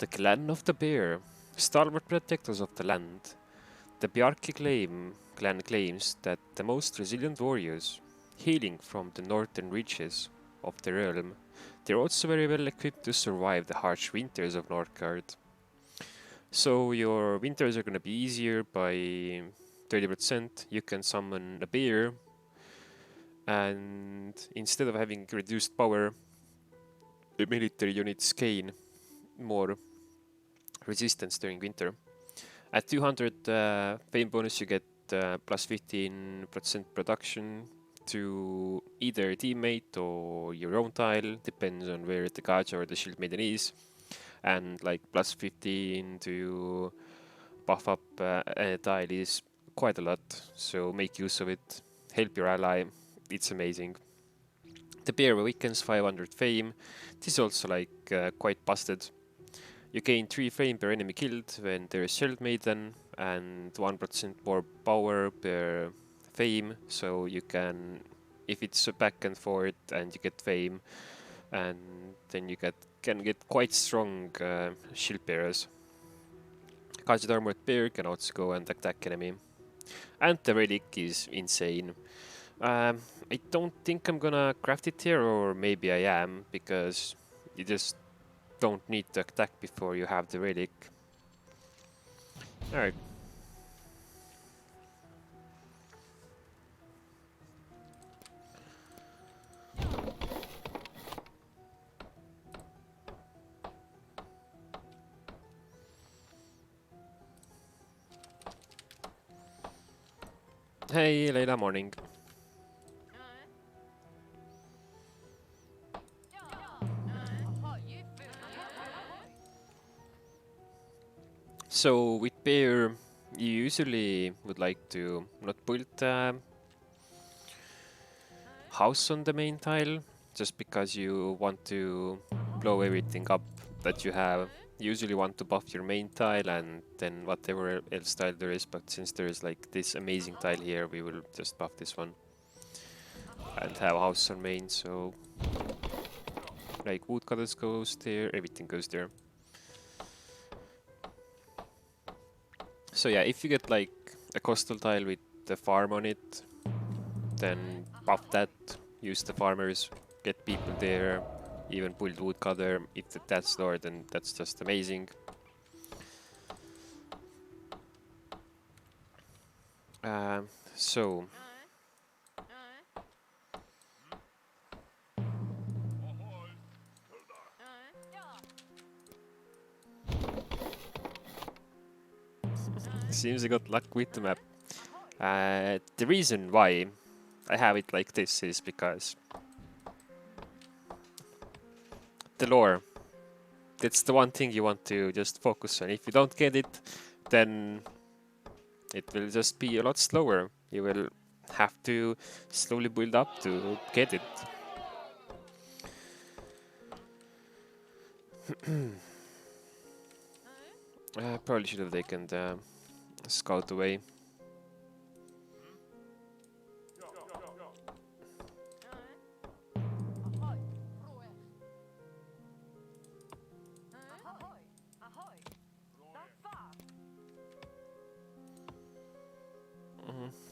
The clan of the bear, stalwart protectors of the land. The Bjarki clan claims that the most resilient warriors, hailing from the northern reaches of the realm, they're also very well equipped to survive the harsh winters of Northgard. So your winters are gonna be easier by 30%. You can summon a bear, and instead of having reduced power, the military units gain more resistance during winter. At 200 fame bonus, you get plus 15% production to either teammate or your own tile, depends on where the Gacha or the Shield Maiden is, and like plus 15 to buff up a tile is quite a lot, so make use of it, help your ally, it's amazing. The bear awakens 500 fame, this is also like quite busted. You gain 3 fame per enemy killed when there is Shield Maiden, and 1% more power per fame, so you can, if it's a back and forth and you get fame, and then you can get quite strong shield bearers. Guarded armored bear can also go and attack enemy. And the relic is insane. I don't think I'm gonna craft it here, or maybe I am, because you just don't need to attack before you have the relic. Alright. Hey, Leila, morning. So with bear, you usually would like to not build a house on the main tile, just because you want to blow everything up that you have. You usually want to buff your main tile and then whatever else tile there is, but since there is like this amazing tile here, we will just buff this one and have house on main, so like woodcutters goes there, everything goes there. So yeah, if you get like a coastal tile with the farm on it, then buff that, use the farmers, get people there, even build woodcutter. If that's lower, then that's just amazing. So seems I got luck with the map. The reason why I have it like this is because the lore. That's the one thing you want to just focus on. If you don't get it, then it will just be a lot slower. You will have to slowly build up to get it. I probably should have taken the scout away.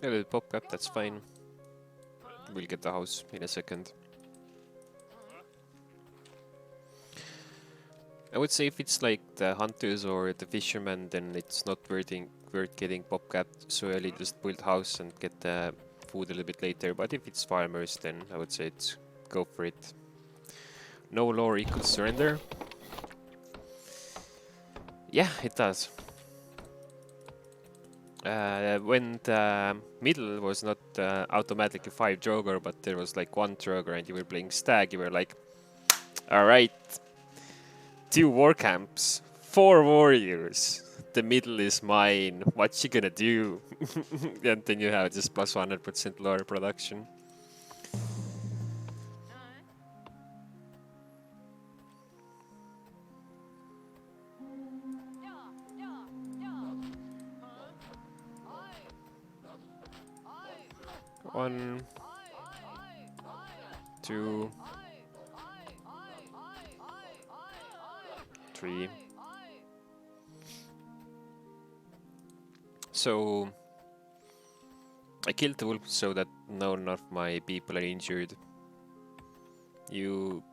A little pop up, that's fine. We'll get the house in a second. I would say if it's like the hunters or the fishermen, then it's not worth getting popcat so early. Just build house and get the food a little bit later. But if it's farmers, then I would say it's go for it. No lore equals surrender. Yeah, it does. When the middle was not automatically 5 Droger, but there was like 1 Droger and you were playing Stag, you were like, alright, 2 war camps, 4 warriors, the middle is mine, what you gonna do? And then you have just plus 100% lower production. One, 2, 3, So I killed the wolf so that none of my people are injured. You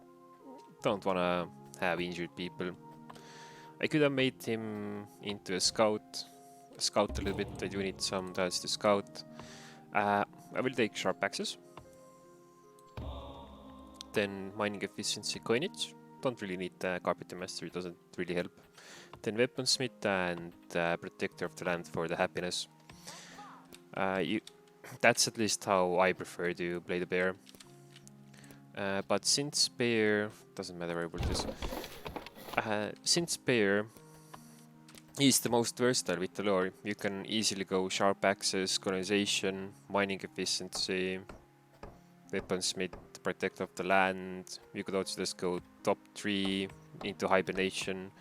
don't wanna have injured people. I could have made him into a scout a little bit. I do need some tiles to scout. I will take sharp axes. Then mining efficiency coinage. Don't really need the carpenter mastery, doesn't really help. Then weaponsmith and protector of the land for the happiness. That's at least how I prefer to play the bear. But since bear doesn't matter where I put this. Since bear is the most versatile with the lore, you can easily go sharp axes, colonization, mining efficiency, weaponsmith, protect of the land. You could also just go top 3 into hibernation,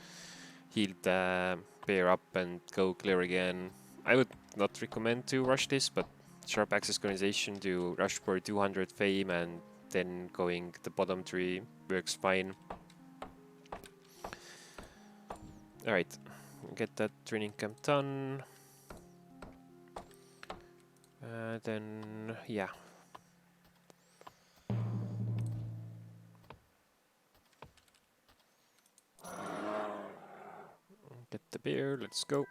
heal the bear up and go clear again. I would not recommend to rush this, but sharp axis colonization to rush for 200 fame and then going the bottom 3 works fine. Alright, get that training camp done. Then, yeah. Get the beer, let's go.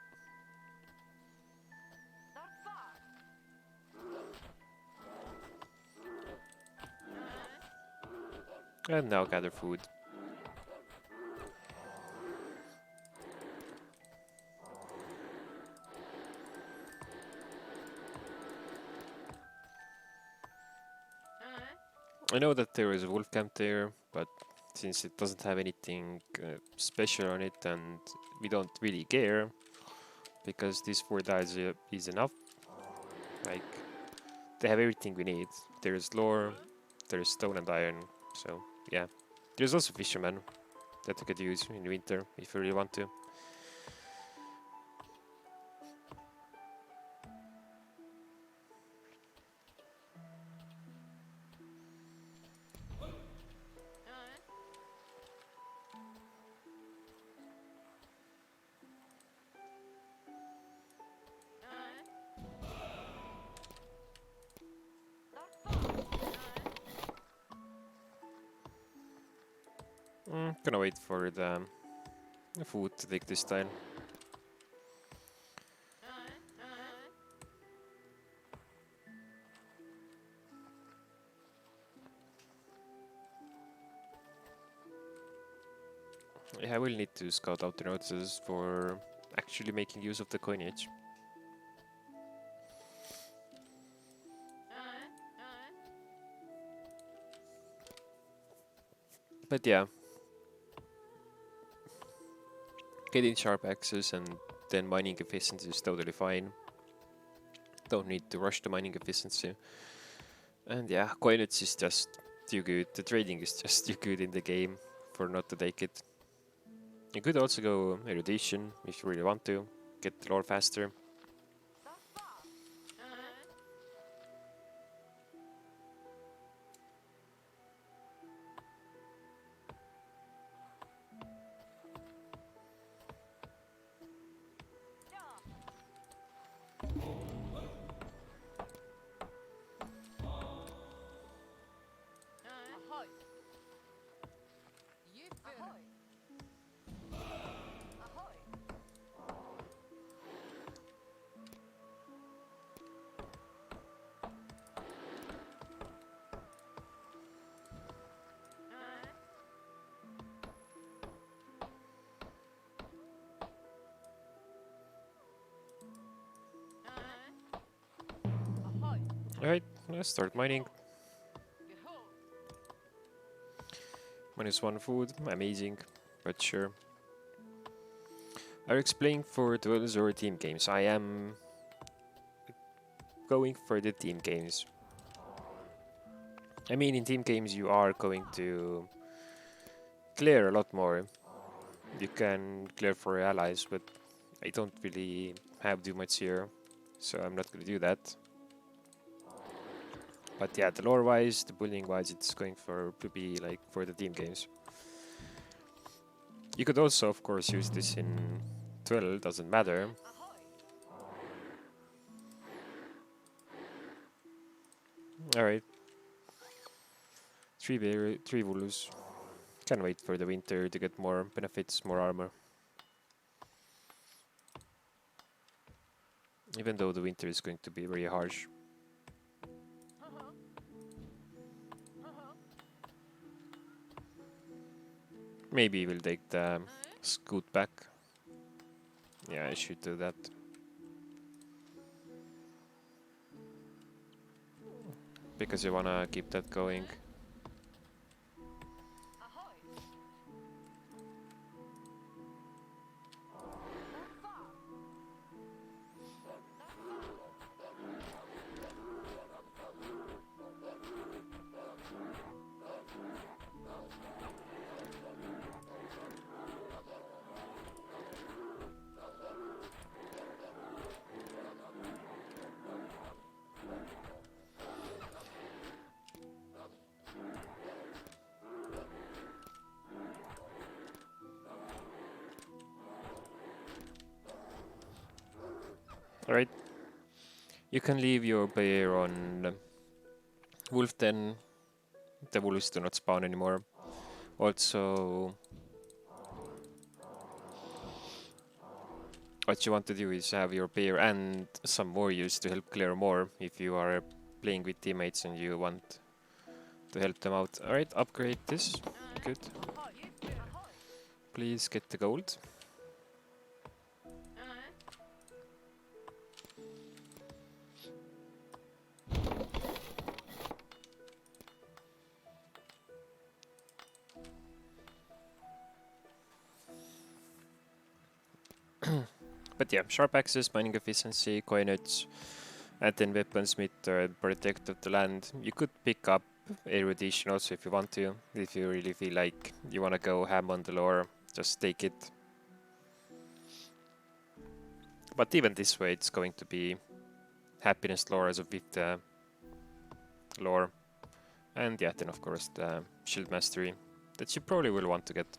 And now gather food. I know that there is a wolf camp there, but since it doesn't have anything special on it and we don't really care, because these 4 tiles is enough. Like, they have everything we need. There's lore, there's stone and iron, so yeah. There's also fishermen that you could use in winter if you really want to. Gonna wait for the food to take this time. Yeah, I will need to scout out the notices for actually making use of the coinage. But yeah, getting sharp axes and then mining efficiency is totally fine. Don't need to rush the mining efficiency. And yeah, coinage is just too good. The trading is just too good in the game for not to take it. You could also go erudition if you really want to, get the lore faster. Alright, let's start mining. -1 food, amazing, but sure. Are you playing for duels or team games? I am going for the team games. I mean, in team games you are going to clear a lot more. You can clear for your allies, but I don't really have too much here, so I'm not going to do that. But yeah, the lore-wise, the bullying-wise, it's going to be like for the team games. You could also, of course, use this in 12, doesn't matter. Alright. 3 wolves. Can wait for the winter to get more benefits, more armor. Even though the winter is going to be very harsh. Maybe we'll take the scoot back. Yeah, I should do that. Because you wanna keep that going. Alright. You can leave your bear on wolf den. The wolves do not spawn anymore. Also, what you want to do is have your bear and some warriors to help clear more if you are playing with teammates and you want to help them out. Alright, upgrade this. Good. Please get the gold. But yeah, sharp axes, mining efficiency, coinage, and then weaponsmith or protect of the land. You could pick up erudition also if you want to. If you really feel like you want to go ham on the lore, just take it. But even this way, it's going to be happiness lore as of with the lore. And yeah, then of course the shield mastery that you probably will want to get.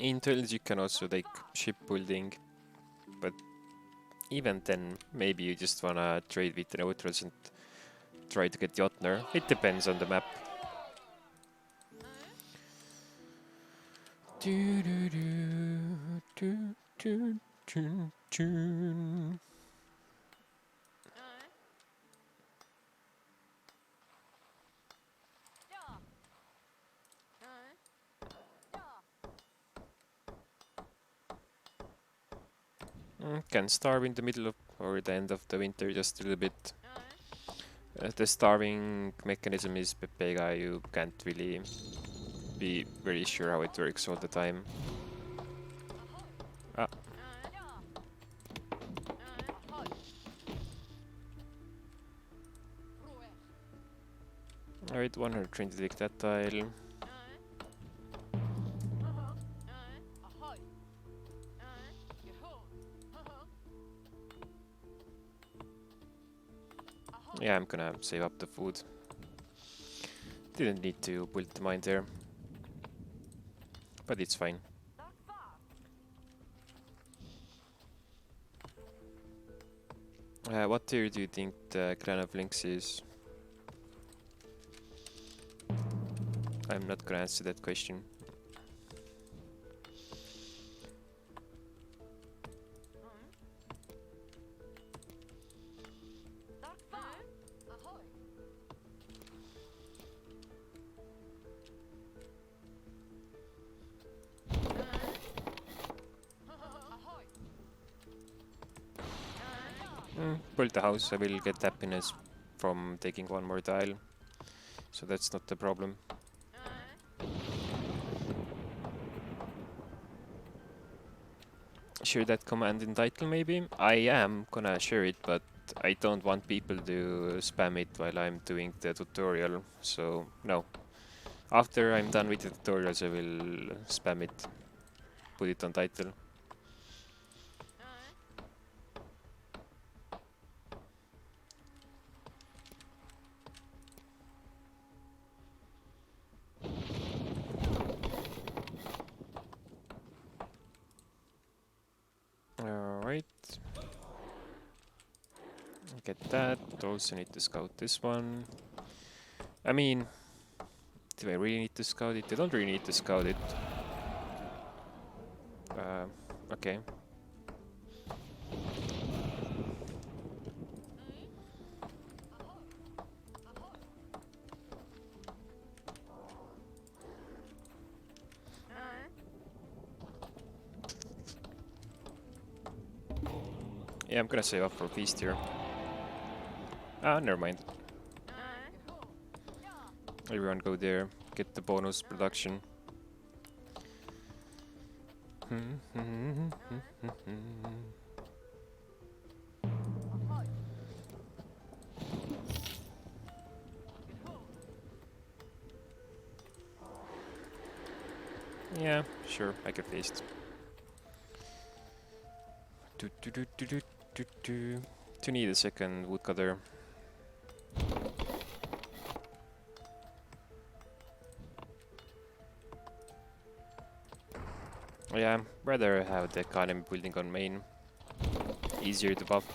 In Tierlist you can also take ship building, but even then maybe you just wanna trade with the neutrals and try to get Jotner. It depends on the map. Can starve in the middle of or the end of the winter just a little bit. The starving mechanism is Pepega, you can't really be very sure how it works all the time. Ah. Alright, 120 take that tile. Yeah, I'm gonna save up the food. Didn't need to build the mine there. But it's fine. What tier do you think the Clan of Lynx is? I'm not gonna answer that question. Build the house, I will get happiness from taking one more tile. So that's not the problem. Share that command in title maybe? I am gonna share it, but I don't want people to spam it while I'm doing the tutorial, so no. After I'm done with the tutorials I will spam it. put it on title. Alright. Get that. Also need to scout this one. I mean, do I really need to scout it? I don't really need to scout it. Okay. Yeah, I'm gonna save up for feast here. Ah, never mind. Everyone go there, get the bonus production. Yeah, sure, I could feast. To need a second woodcutter. Yeah, rather have the academy building on main. Easier to buff.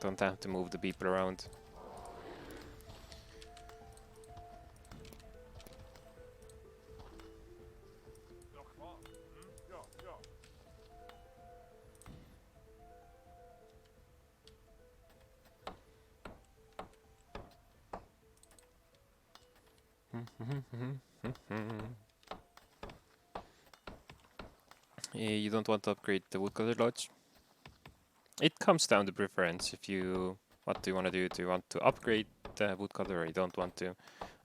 Don't have to move the people around. You don't want to upgrade the woodcutter lodge. It comes down to preference. If you, what do you want to do? Do you want to upgrade the woodcutter or you don't want to?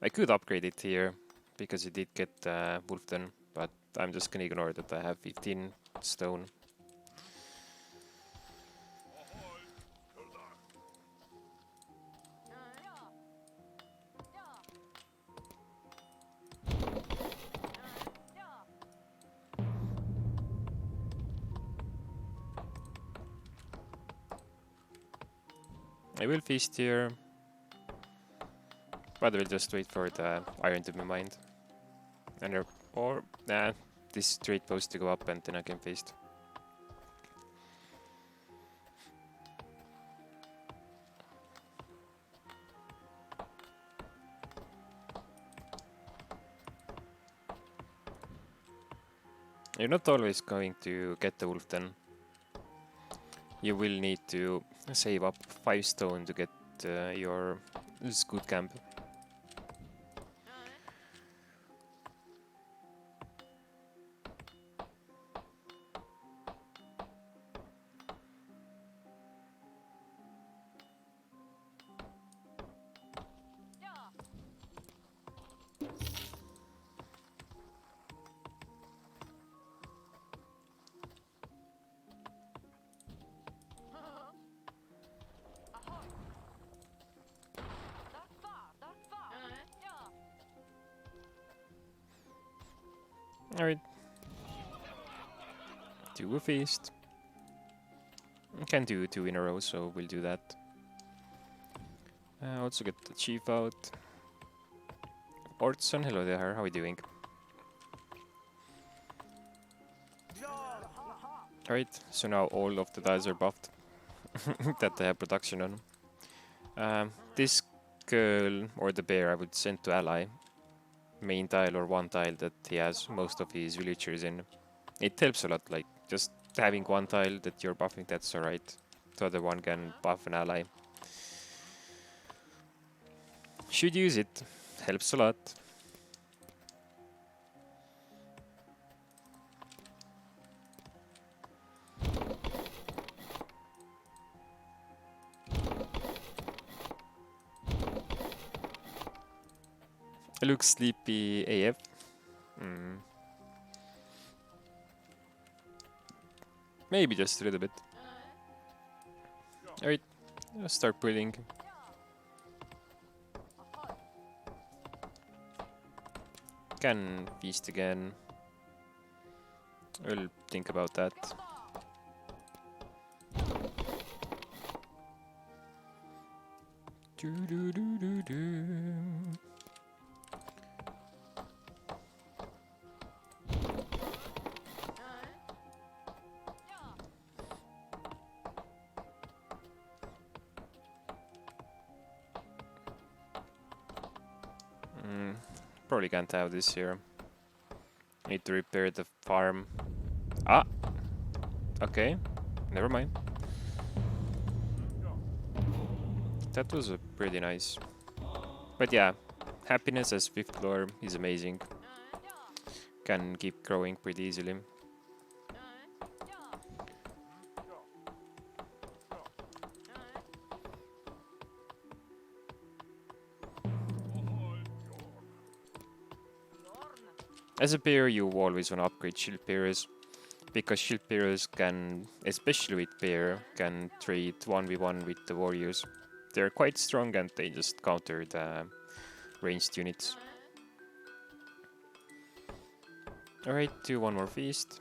I could upgrade it here because it did get Wolfden, but I'm just gonna ignore that I have 15 stone. I will feast here, but I will just wait for the iron to be mined. And or this trade post to go up and then I can feast. You're not always going to get the wolf then. You will need to save up 5 stone to get your good camp. Alright. Do a feast. Can do 2 in a row, so we'll do that. Also get the chief out. Ortson, hello there, how are you doing? Alright, so now all of the tiles are buffed that they have production on. This girl or the bear I would send to ally. Main tile or one tile that he has most of his villagers in. It helps a lot, like just having one tile that you're buffing, that's alright. The other one can buff an ally. Should use it, helps a lot. I look sleepy AF. Maybe just a little bit. Alright, let's start building. Can feast again. We'll think about that. Do do do do do. Probably can't have this here. Need to repair the farm. Ah! Okay, never mind. That was a pretty nice. But yeah, happiness as 5th floor is amazing. Can keep growing pretty easily. As a pair, you always want to upgrade shield pairs, because shield pairs can, especially with pair, can trade 1v1 with the warriors. They're quite strong and they just counter the ranged units. Alright, do one more feast.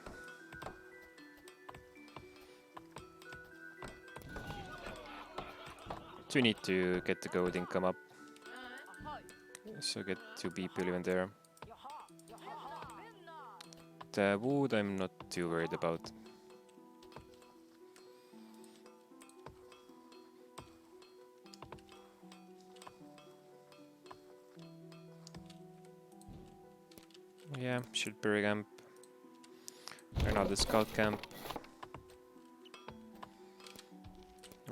So we need to get the gold income up. So get 2 people even there. The wood I'm not too worried about. Yeah, shield pair camp. Another scout camp.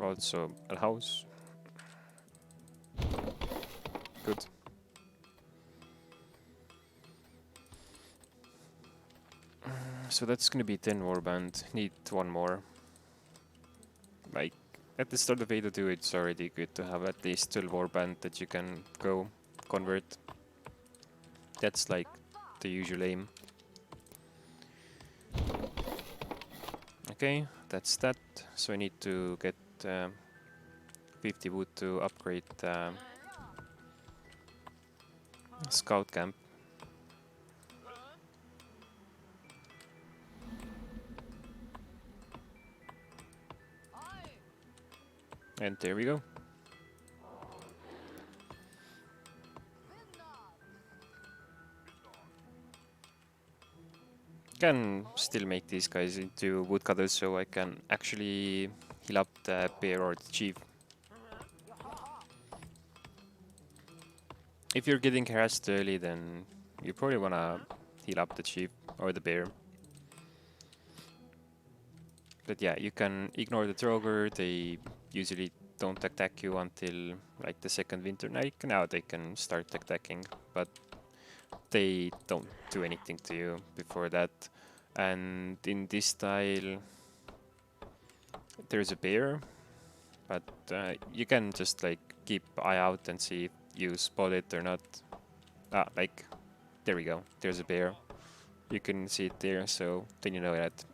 Also a house. Good. So that's gonna be 10 warband. Need one more. Like, at the start of Ada 2, it's already good to have at least 12 warband that you can go convert. That's like the usual aim. Okay, that's that. So I need to get 50 wood to upgrade scout camp. And there we go. Can still make these guys into woodcutters so I can actually heal up the bear or the chief. If you're getting harassed early, then you probably wanna heal up the chief or the bear. But yeah, you can ignore the Droger. They usually don't attack you until like the second winter night. Now they can start attacking, but they don't do anything to you before that. And in this style, there's a bear, but you can just like keep eye out and see if you spot it or not. Ah, like, there we go. There's a bear. You can see it there, so then you know that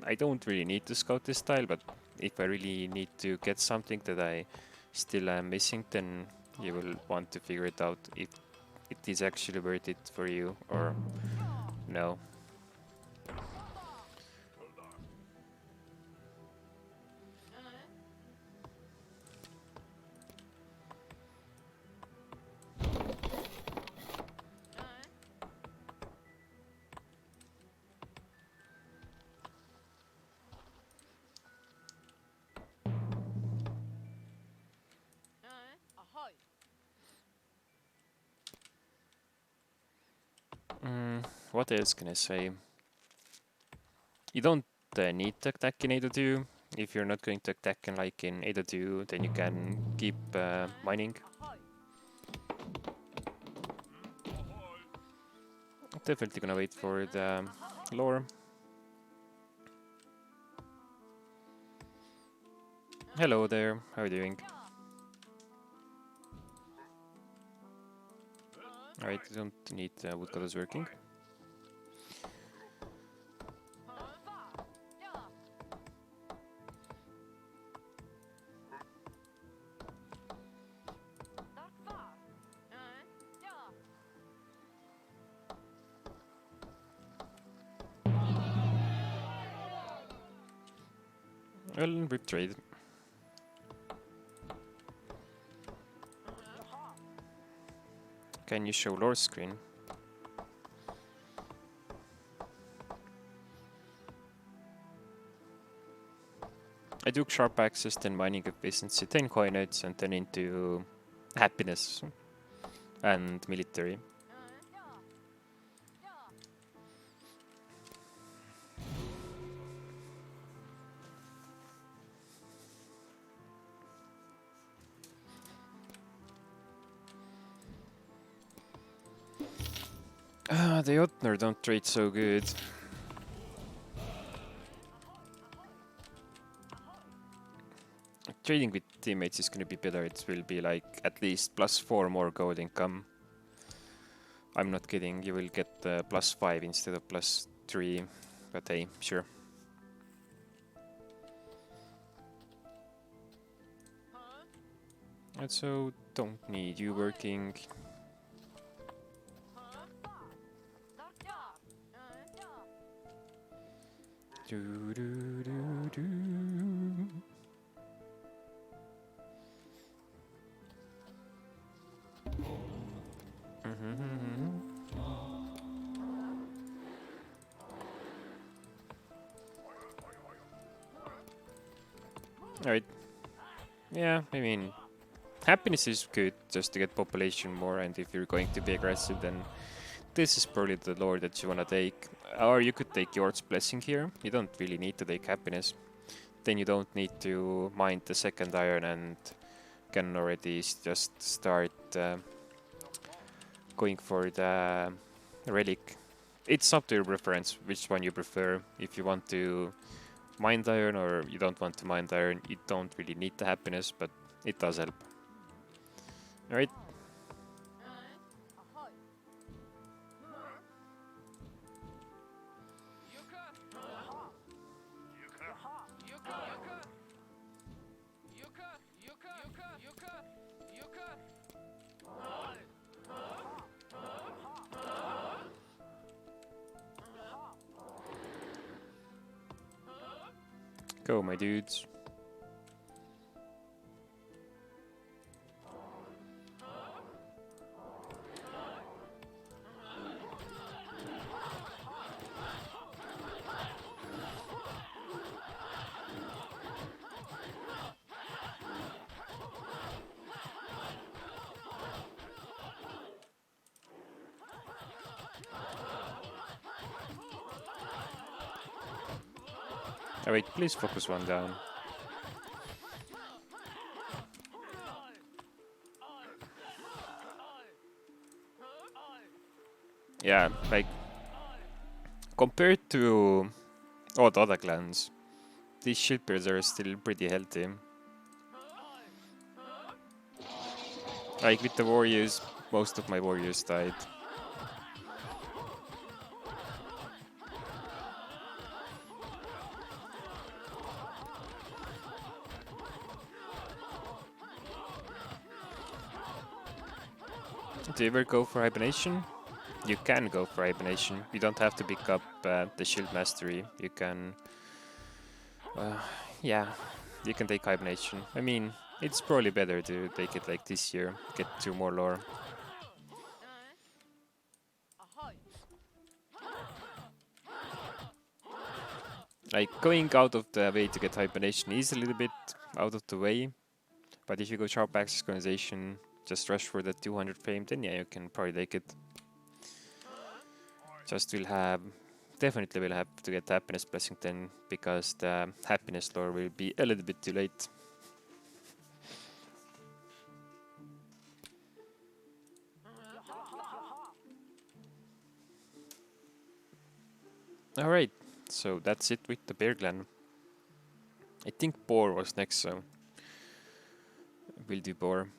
I don't really need to scout this style, but if I really need to get something that I still am missing, then you will want to figure it out if it is actually worth it for you or no. What else can I say? You don't need to attack in Ada 2. If you're not going to attack in like in Ada 2, then you can keep mining. Definitely gonna wait for the lore. Hello there, how are you doing? Alright, you don't need woodcutters working. Well, rip trade. Can you show lore screen? I took sharp access, then mining efficiency, 10 coinage, and then into happiness and military. The Otner don't trade so good. Trading with teammates is gonna be better. It will be like at least +4 more gold income. I'm not kidding, you will get +5 instead of +3, but hey, sure. And so, don't need you working. Do do do do. Alright. Yeah, I mean, happiness is good just to get population more, and if you're going to be aggressive, then this is probably the lore that you wanna take. Or you could take Yord's Blessing here. You don't really need to take happiness. Then you don't need to mine the second iron and can already just start going for the relic. It's up to your preference which one you prefer. If you want to mine the iron or you don't want to mine the iron, you don't really need the happiness, but it does help. Alright. Go, my dudes. Oh wait, please focus one down. Yeah, like, compared to all the other clans, these shield bears are still pretty healthy. Like, with the warriors, most of my warriors died. Do you ever go for hibernation? You can go for hibernation. You don't have to pick up the shield mastery. You can, yeah, you can take hibernation. I mean, it's probably better to take it like this year, get 2 more lore. Like, going out of the way to get hibernation is a little bit out of the way, but if you go sharp access organization, just rush for the 200 fame, then yeah, you can probably take it. Just definitely will have to get the happiness blessing then, because the happiness lore will be a little bit too late. Alright, so that's it with the bear clan. I think boar was next, so we'll do boar.